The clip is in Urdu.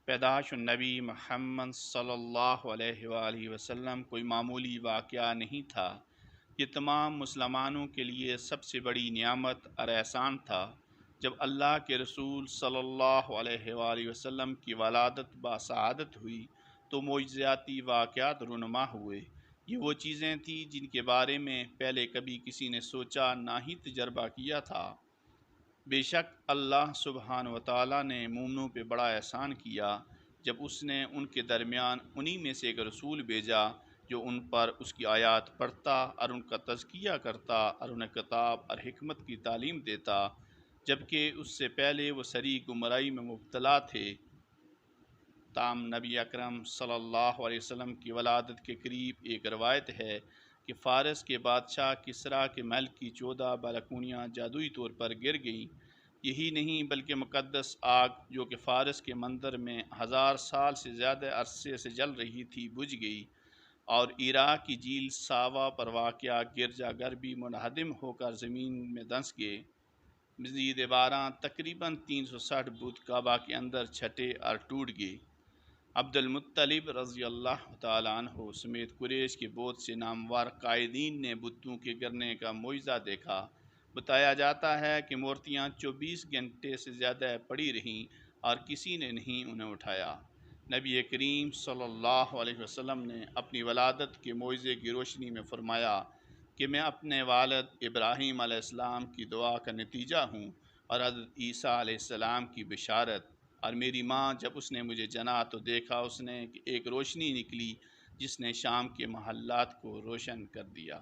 پیدائش النبی محمد صلی اللہ علیہ وآلہ وسلم کوئی معمولی واقعہ نہیں تھا۔ یہ تمام مسلمانوں کے لیے سب سے بڑی نعمت اور احسان تھا۔ جب اللہ کے رسول صلی اللہ علیہ وآلہ وسلم کی ولادت باسعادت ہوئی تو معجزاتی واقعات رونما ہوئے۔ یہ وہ چیزیں تھیں جن کے بارے میں پہلے کبھی کسی نے سوچا نہ ہی تجربہ کیا تھا۔ بے شک اللہ سبحانہ و تعالیٰ نے مومنوں پہ بڑا احسان کیا جب اس نے ان کے درمیان انہی میں سے ایک رسول بھیجا جو ان پر اس کی آیات پڑھتا اور ان کا تزکیہ کرتا اور انہیں کتاب اور حکمت کی تعلیم دیتا، جبکہ اس سے پہلے وہ سری گمراہی میں مبتلا تھے۔ تام نبی اکرم صلی اللہ علیہ وسلم کی ولادت کے قریب ایک روایت ہے کہ فارس کے بادشاہ کسریٰ کے محل کی 14 بالکونیاں جادوئی طور پر گر گئیں۔ یہی نہیں بلکہ مقدس آگ جو کہ فارس کے مندر میں 1000 سال سے زیادہ عرصے سے جل رہی تھی بجھ گئی، اور عراق کی جھیل ساوا پر واقع گرجا گھر بھی منہدم ہو کر زمین میں دھنس گئے۔ مزید 12 تقریباً 360 بت کعبہ کے اندر چھٹے اور ٹوٹ گئے۔ عبد المطلب رضی اللہ تعالیٰ عنہ سمیت قریش کے بہت سے نامور قائدین نے بتوں کے گرنے کا معجزہ دیکھا۔ بتایا جاتا ہے کہ مورتیاں 24 گھنٹے سے زیادہ پڑی رہیں اور کسی نے نہیں انہیں اٹھایا۔ نبی کریم صلی اللہ علیہ وسلم نے اپنی ولادت کے معجزے کی روشنی میں فرمایا کہ میں اپنے والد ابراہیم علیہ السلام کی دعا کا نتیجہ ہوں اور حضرت عیسیٰ علیہ السلام کی بشارت، اور میری ماں جب اس نے مجھے جنا تو دیکھا اس نے کہ ایک روشنی نکلی جس نے شام کے محلات کو روشن کر دیا۔